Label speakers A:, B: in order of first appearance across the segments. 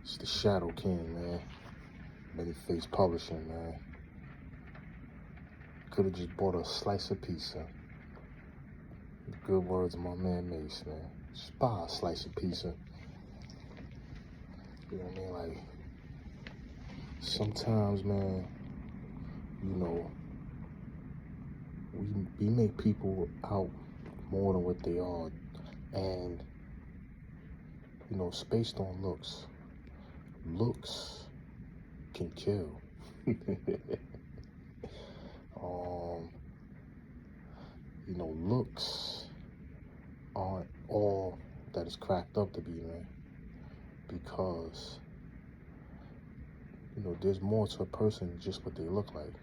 A: It's the Shadow King, man. Many Face Publishing, man. Could have just bought a slice of pizza. The good words of my man Mace, man. Just buy a slice of pizza. You know what I mean? Like, sometimes, man, you know, we make people out more than what they are. And, you know, it's based on looks. Looks can kill. You know, looks aren't all that it's cracked up to be, man. Because, you know, there's more to a person than just what they look like.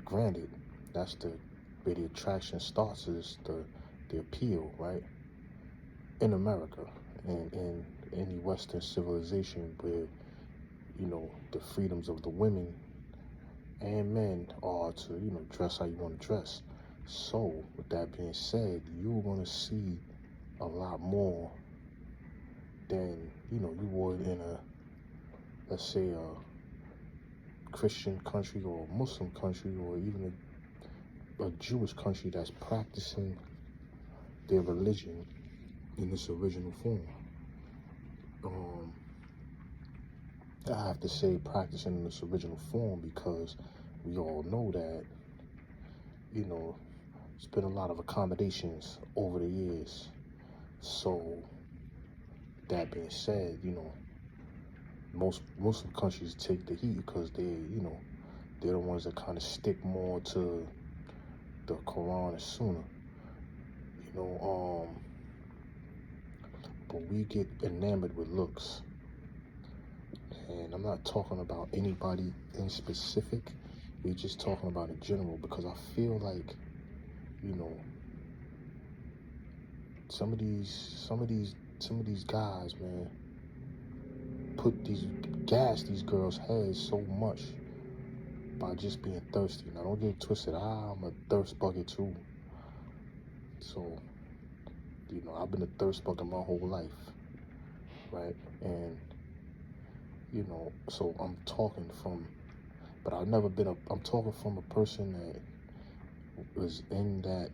A: Granted, that's where the attraction starts, is the appeal, right? In America and in any Western civilization where, you know, the freedoms of the women and men are to, you know, dress how you want to dress. So, with that being said, you're going to see a lot more than, you know, you would in a, let's say, a Christian country or a Muslim country or even a Jewish country that's practicing their religion in its original form. I have to say practicing in its original form because we all know that, you know, there's been a lot of accommodations over the years. So, that being said, you know, most Muslim countries take the heat because they, you know, they're the ones that kind of stick more to the Quran and Sunnah. You know, but we get enamored with looks. And I'm not talking about anybody in specific. We're just talking about in general because I feel like, you know, some of these guys, man, gas these girls' heads so much by just being thirsty. Now, don't get it twisted. I'm a thirst bucket too. So, you know, I've been a thirst bucket my whole life, right? And, you know, so I'm talking from a person that was in that,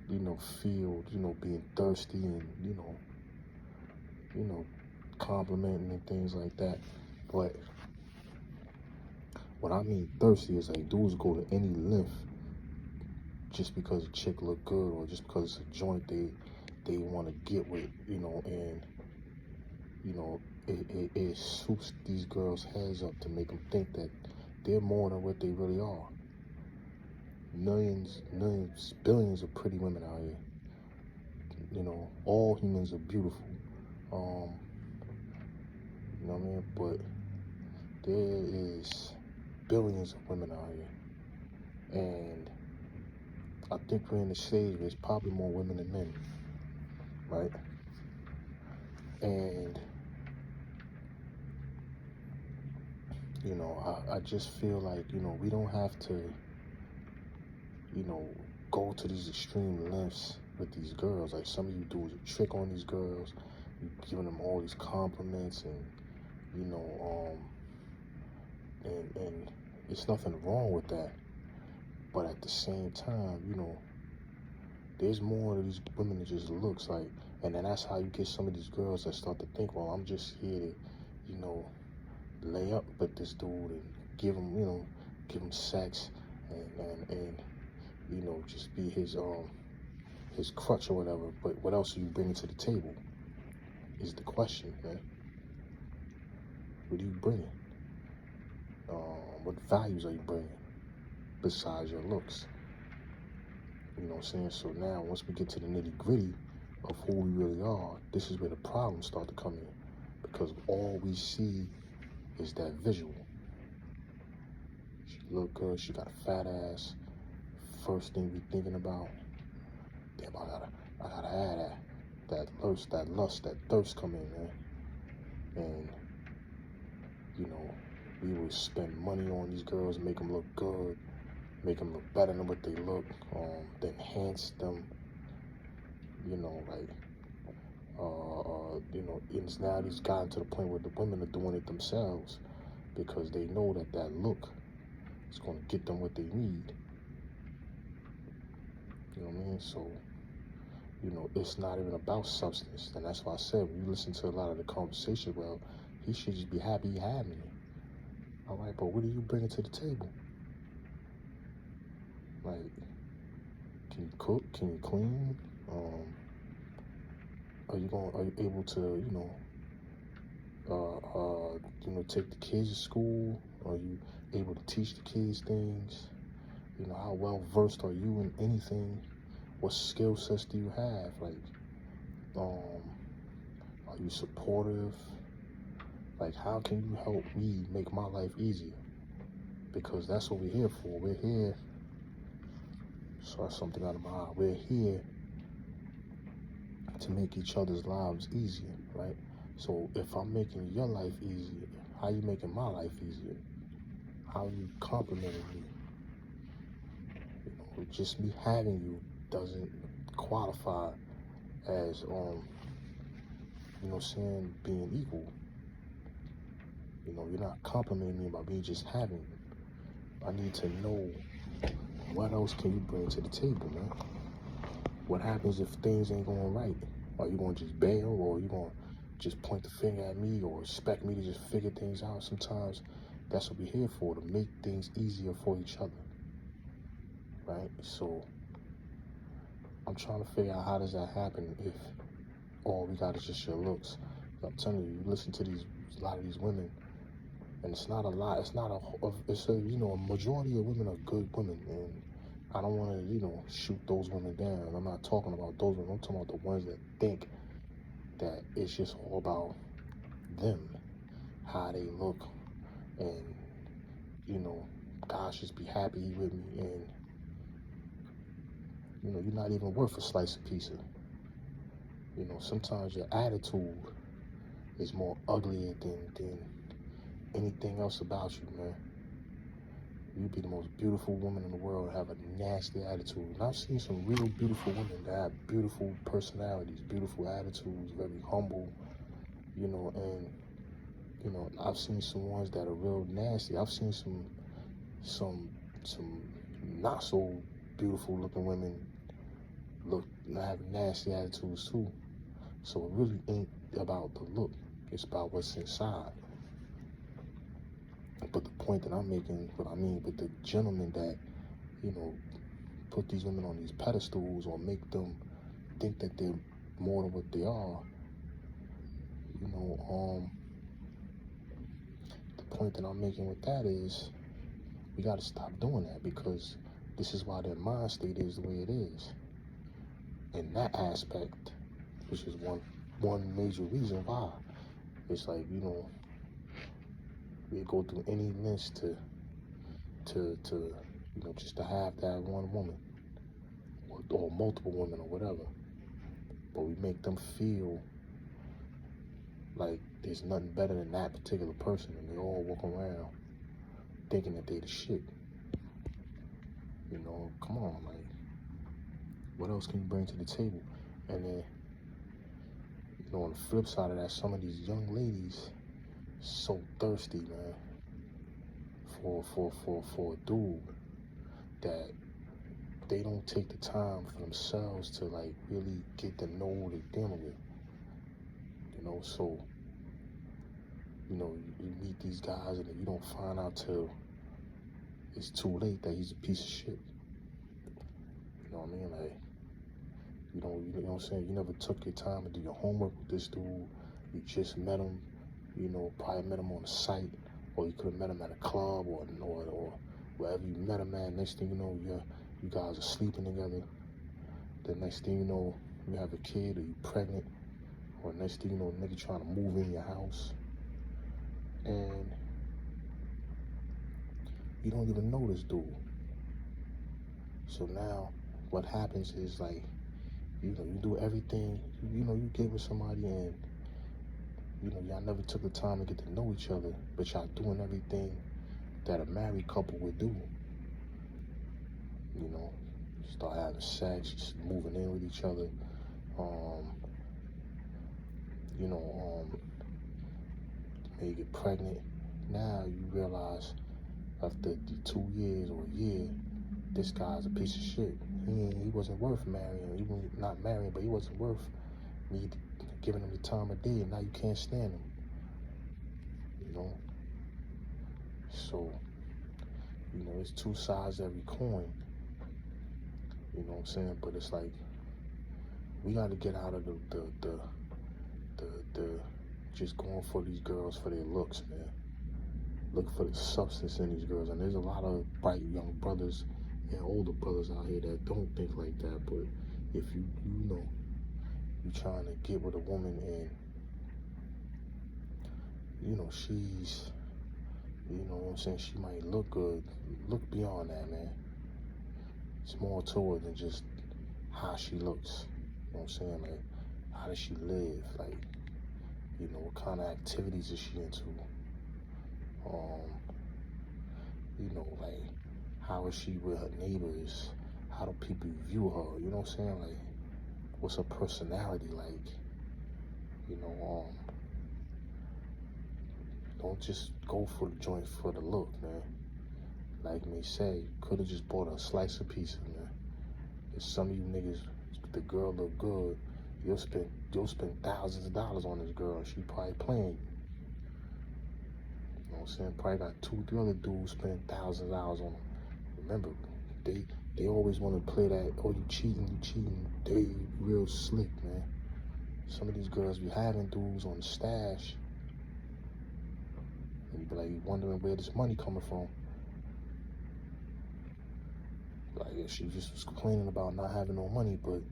A: you know, field, you know, being thirsty and, you know, complimenting and things like that. But what I mean thirsty is like dudes go to any length just because a chick look good or just because it's a joint they want to get with, you know, and, you know, it suits these girls' heads up to make them think that they're more than what they really are. Millions, billions of pretty women out here. You know, all humans are beautiful. You know what I mean? But there is billions of women out here. And I think we're in the stage where there's probably more women than men, right? And, you know, I just feel like, you know, we don't have to, you know, go to these extreme lengths with these girls. Like some of you do is a trick on these girls, you giving them all these compliments and, you know, and there's nothing wrong with that. But at the same time, you know, there's more to these women than just looks like, and then that's how you get some of these girls that start to think, well, I'm just here to, you know, lay up with this dude and give him sex and you know, just be his crutch or whatever. But what else are you bringing to the table is the question, man. What are you bringing? What values are you bringing besides your looks? You know what I'm saying? So now, once we get to the nitty-gritty of who we really are, this is where the problems start to come in. Because all we see is that visual. She look good, she got a fat ass. First thing we thinking about, damn, I gotta have that. That lust, that thirst come in, man. And, you know, we would spend money on these girls, make them look good, make them look better than what they look, to enhance them, you know, like, It's now it's gotten to the point where the women are doing it themselves because they know that that look is going to get them what they need. You know what I mean? So, it's not even about substance. And that's why I said, when you listen to a lot of the conversation, well, he should just be happy he had me. All right, but what are you bringing to the table? Like, can you cook? Can you clean? Are you able to, take the kids to school? Are you able to teach the kids things? How well versed are you in anything? What skill sets do you have? Like, are you supportive? Like, how can you help me make my life easier? Because that's what we're here for. We're here. Saw something out of my eye. We're here to make each other's lives easier, right? So if I'm making your life easier, how you making my life easier? How you complimenting me? Just me having you doesn't qualify as being equal. You're not complimenting me by me just having you. I need to know, what else can you bring to the table, man? What happens if things ain't going right? Are you gonna just bail, or are you gonna just point the finger at me, or expect me to just figure things out? Sometimes that's what we're here for, to make things easier for each other, right? So I'm trying to figure out, how does that happen if all we got is just your looks? I'm telling you, you listen to a lot of these women, and it's not a lot. It's not a majority of women are good women, and I don't want to, shoot those women down. I'm not talking about those women. I'm talking about the ones that think that it's just all about them, how they look, and, God should be happy with me, and, you're not even worth a slice of pizza. Sometimes your attitude is more uglier than anything else about you, man. You be the most beautiful woman in the world and have a nasty attitude. And I've seen some real beautiful women that have beautiful personalities, beautiful attitudes, very humble, and, I've seen some ones that are real nasty. I've seen some not so beautiful looking women have nasty attitudes too. So it really ain't about the look. It's about what's inside. But the point that I'm making, what I mean with the gentlemen that, put these women on these pedestals or make them think that they're more than what they are, the point that I'm making with that is, we got to stop doing that, because this is why their mind state is the way it is. In that aspect, which is one major reason why. It's like, we go through any lengths to just to have that one woman, or multiple women, or whatever. But we make them feel like there's nothing better than that particular person, and they all walk around thinking that they the shit. Come on, like, what else can you bring to the table? And then, on the flip side of that, some of these young ladies so thirsty, man, for a dude, that they don't take the time for themselves to, like, really get to know what they're dealing with. So, you meet these guys, and then you don't find out till it's too late that he's a piece of shit. You know what I mean? Like, you know what I'm saying? You never took your time to do your homework with this dude. You just met him, probably met him on a site, or you could have met him at a club, or wherever you met him at. Next thing you know, you guys are sleeping together. The next thing you know, you have a kid, or you pregnant, or next thing you know, nigga trying to move in your house, and you don't even know this dude. So now, what happens is, like, you do everything, you get with somebody, and, y'all never took the time to get to know each other, but y'all doing everything that a married couple would do. Start having sex, just moving in with each other, you know, may get pregnant. Now you realize after the 2 years or a year, this guy's a piece of shit. He wasn't worth marrying. He was not marrying, but he wasn't worth me giving him the time of day, and now you can't stand him. You know? So, you know, it's two sides to every coin. You know what I'm saying? But it's like, we got to get out of the just going for these girls for their looks, man. Look for the substance in these girls. And there's a lot of bright young brothers and older brothers out here that don't think like that. But if you know, you're trying to get with a woman and, you know, she's, you know what I'm saying, she might look good. Look beyond that, man. It's more to her than just how she looks. You know what I'm saying? Like, how does she live? Like, you know, what kind of activities is she into? You know, like, how is she with her neighbors? How do people view her? You know what I'm saying? Like, what's her personality like? You know, don't just go for the joint for the look, man. Like me say, could have just bought a slice of pizza, man. If some of you niggas, the girl look good, you'll spend thousands of dollars on this girl, and she probably playing you. You know what I'm saying? Probably got 2-3 other dudes spending thousands of dollars on them. Remember, they always want to play that, oh, you cheating. They real slick, man. Some of these girls be having dudes on the stash, and you be like, you wondering where this money coming from. Like, yeah, she just was complaining about not having no money, but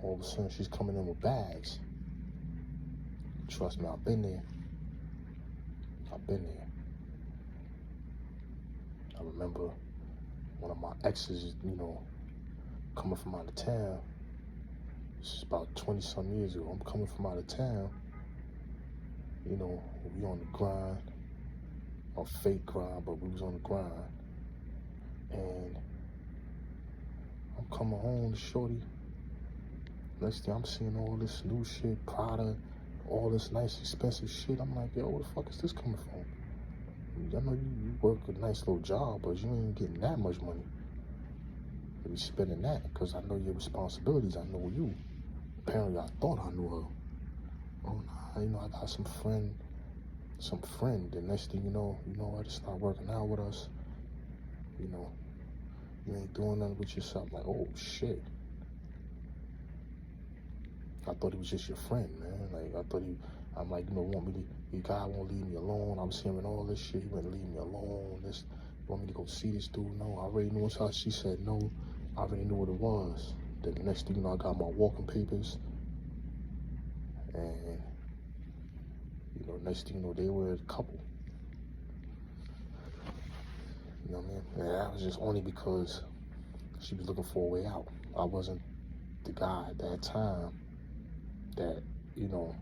A: all of a sudden she's coming in with bags. Trust me, I've been there. I remember one of my exes, you know, coming from out of town. This is about 20-some years ago. I'm coming from out of town. You know, we on the grind, a fake grind, but we was on the grind. And I'm coming home to shorty. Next thing I'm seeing all this new shit, Prada, all this nice expensive shit. I'm like, yo, where the fuck is this coming from? I know you work a nice little job, but you ain't getting that much money to be spending that, because I know your responsibilities. I know you. Apparently, I thought I knew her. Oh, nah, you know, I got some friend. The next thing you know what, it's not working out with us. You know, you ain't doing nothing with yourself. Like, oh, shit. I thought he was just your friend, man. Like, I'm like, you know, your guy won't leave me alone. I was hearing all this shit. He wouldn't leave me alone. You want me to go see this dude? No, I already knew how. She said no. I already knew what it was. Then the next thing you know, I got my walking papers. And, you know, next thing you know, they were a couple. You know what I mean? And that was just only because she was looking for a way out. I wasn't the guy at that time that, you know,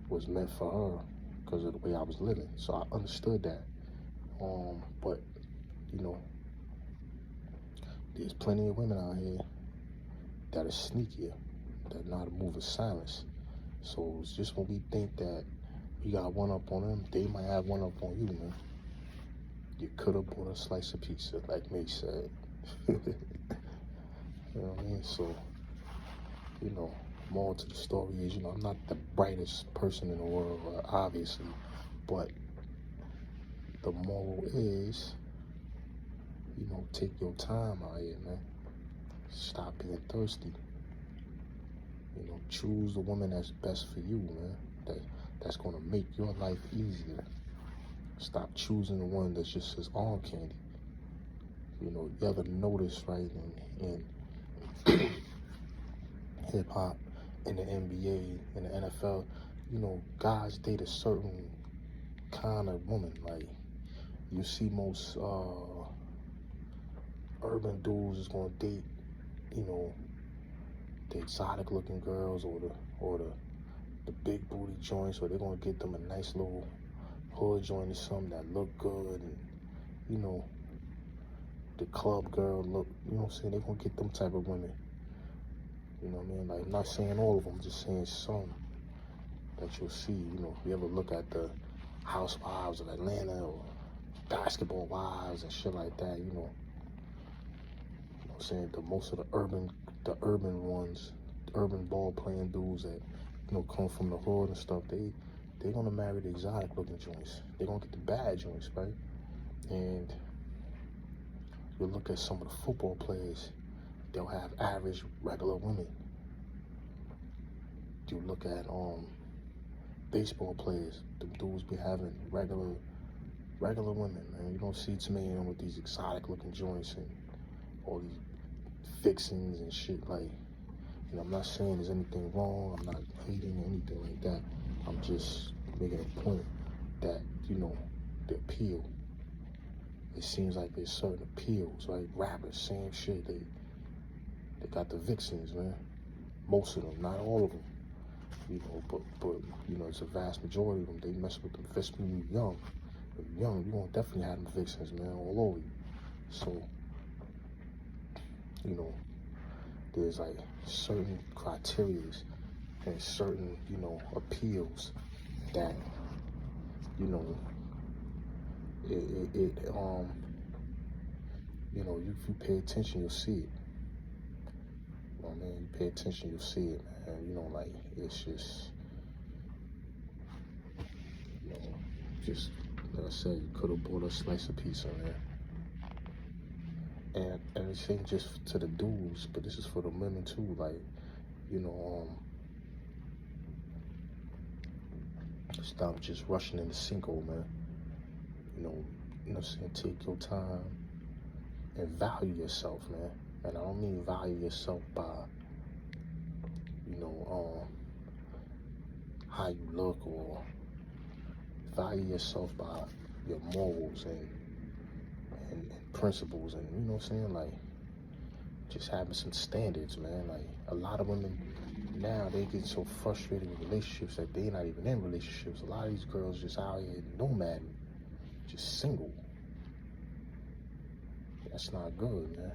A: was meant for her because of the way I was living. So I understood that. But, you know, there's plenty of women out here that are sneakier, that know how to move in silence. So it's just when we think that we got one up on them, they might have one up on you, man. You could have bought a slice of pizza, like May said. You know what I mean? So, you know, more to the story is, you know, I'm not the brightest person in the world, obviously, but the moral is, you know, take your time out here, man. Stop being thirsty. You know, choose the woman that's best for you, man. That's gonna make your life easier. Stop choosing the one that's just says arm candy. You know, you ever notice, right, in hip hop, in the NBA, in the NFL, you know, guys date a certain kind of woman. Like, you see most urban dudes is gonna date, you know, the exotic looking girls or the big booty joints, or they're gonna get them a nice little hood joint or something that look good, and, you know, the club girl look, you know what I'm saying? They're gonna get them type of women. You know what I mean? Like, I'm not saying all of them, I'm just saying some. that you'll see. You know, if you ever look at the Housewives of Atlanta or Basketball Wives and shit like that, you know what I'm saying, most of the urban ones, urban ball playing dudes that, you know, come from the hood and stuff, they're gonna marry the exotic looking joints. They're gonna get the bad joints, right? And you look at some of the football players, they'll have average regular women. You look at baseball players, the dudes be having regular women, man. You don't see too many of them with these exotic looking joints and all these fixings and shit. Like, you know, I'm not saying there's anything wrong, I'm not hating or anything like that. I'm just making a point that, you know, the appeal, it seems like there's certain appeals, right? Rappers, same shit, they got the vixens, man. Most of them, not all of them, you know, but you know, it's a vast majority of them. They mess with them, especially when you're young. When you're young, you gonna definitely have them vixens, man, all over you. So, you know, there's like certain criterias and certain, you know, appeals that, you know, you know, if you pay attention, you'll see it. You know what I mean? You pay attention, you'll see it, man. You know, like, it's just, you know, just, like I said, you could have bought a slice of pizza, man. And it's ain't just to the dudes, but this is for the women too. Like, you know, stop just rushing into single, man. You know what I'm saying? Take your time and value yourself, man. And I don't mean value yourself by, you know, how you look, or value yourself by your morals and principles, and, you know what I'm saying, like, just having some standards, man. Like, a lot of women now, they get so frustrated with relationships that they're not even in relationships. A lot of these girls just out here nomading, just single. That's not good, man.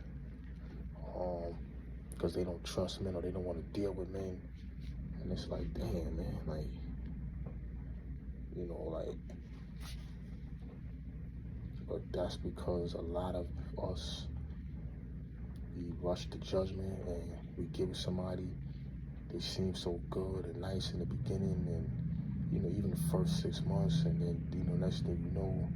A: Because they don't trust men, or they don't want to deal with men. And it's like, damn, man, like, you know, like, but that's because a lot of us, we rush to judgment, and we give somebody, they seem so good and nice in the beginning, and, you know, even the first 6 months, and then, you know, next thing you know,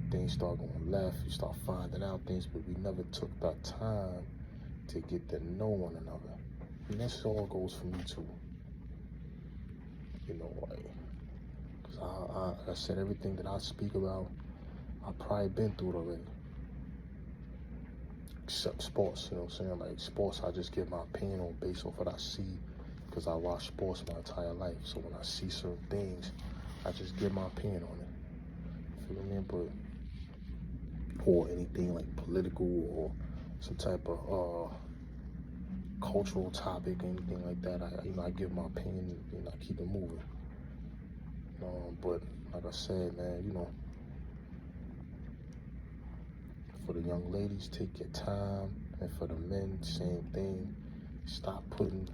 A: things start going left, you start finding out things, but we never took that time to get to know one another. And this all goes for me too. You know, like, cause I said, everything that I speak about, I've probably been through it already. Except sports, you know what I'm saying? Like, sports, I just give my opinion on based off what I see, because I watch sports my entire life. So when I see certain things, I just give my opinion on it. You feel me? But, or anything like political or some type of cultural topic, anything like that, I give my opinion, and I keep it moving. But like I said, man, you know, for the young ladies, take your time, and for the men, same thing. Stop putting,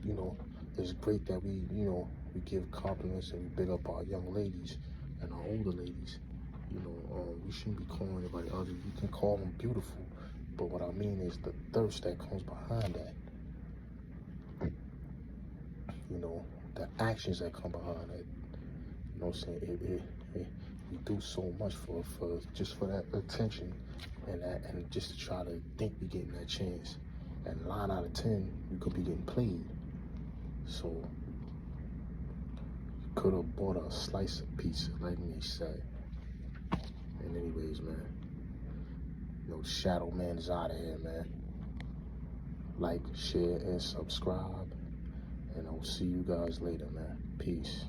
A: you know, it's great that we, you know, we give compliments and we big up our young ladies and our older ladies. You know, we shouldn't be calling anybody ugly. You can call them beautiful, but what I mean is the thirst that comes behind that. You know, the actions that come behind that. You know what I'm saying? We do so much for just for that attention, and just to try to think we getting that chance. And 9 out of 10, we could be getting played. So you could have bought a slice of pizza, like me say. And anyways, man, you know, Shadow Man is out of here, man. Like, share, and subscribe. And I'll see you guys later, man. Peace.